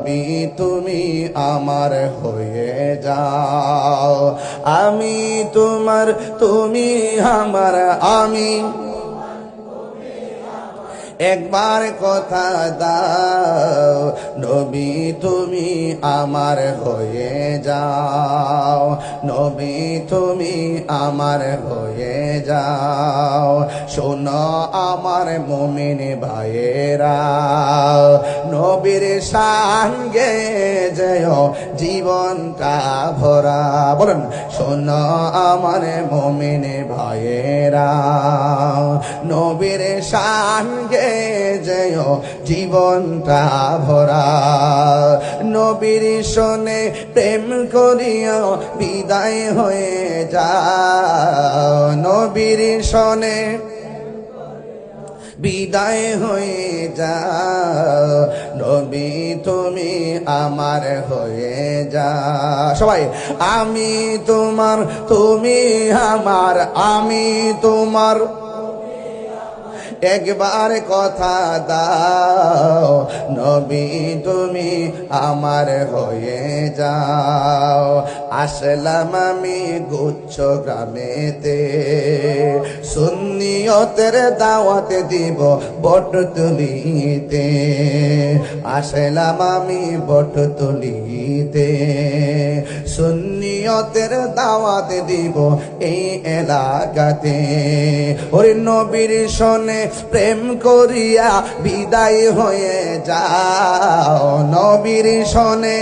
নবী তুমি আমার হয়ে যাও, আমি তোমার তুমি আমার, আমি একবার কথা দাও, নবী তুমি আমার হয়ে যাও, নবী তুমি আমার হয়ে যাও। শোনো আমার মুমিন ভাইয়েরা, নবীর শান গেয়ে যেও জীবনটা ভরা। বলুন, শোনো আমার মুমিন ভাইয়েরা, নবীর শান গেয়ে যেও জীবনটা ভরা। নবীর শোনে প্রেম করিয়া বিদায় হয়ে যাও, নবীর শোনে বিদায় হয়ে যাও, নবী তুমি আমার হয়ে যাও। সবাই, আমি তোমার তুমি আমার, আমি তোমার, একবার কথা দাও, নবী তুমি আমার হয়ে যাও। আসলাম আমি গুচ্ছ গ্রামেতে, সুন্নিয়তের দাওয়াত দিব বটতলিতে। আসলাম আমি বটতলিতে, সুন্নিয়তের দাওয়াত দিব এই এলাকাতে। ওরে নবীর শোনে প্রেম করিয়া বিদায় হয়ে যাও, নবীর শোনে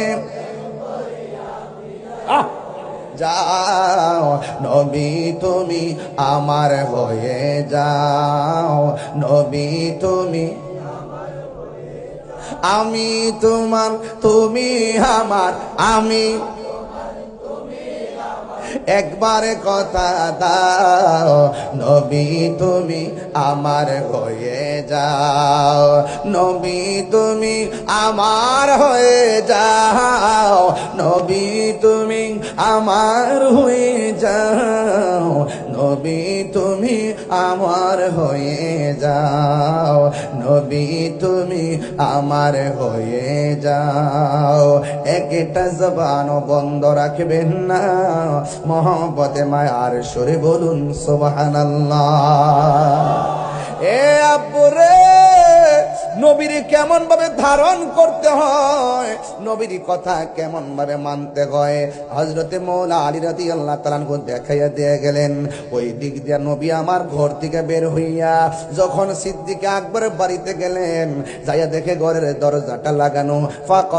যাও, নবী তুমি আমার হয়ে যাও, নবী তুমি, আমি তোমার তুমি আমার, আমি একবার কথা দাও, নবী তুমি আমার হয়ে যাও, নবী তুমি আমার হয়ে যাও, নবী তুমি আমার হয়ে যাও, নবী তুমি আমার হয়ে যাও, নবী তুমি আমার হয়ে যাও। একটা জবান বন্ধ রাখবেন না, মোহব্বতে মায়ার সুরে বলুন সুবহানাল্লাহ। এ আব্বুরে, নবীর কেমন ভাবে ধারণ করতে হয়, নবীর কথা কেমন ভাবে মানতে হয়, হযরতে মওলা আলী রাদিয়াল্লাহু তাআলা আনহু দেখাইয়া দিয়ে গেলেন। ওই দিক দিয়ে নবী আমার ঘর থেকে বের হইয়া যখন সিদ্দিক আকবরের বাড়িতে গেলেন, যাইয়া দেখে ঘরের দরজাটা লাগানো, ফাঁকা।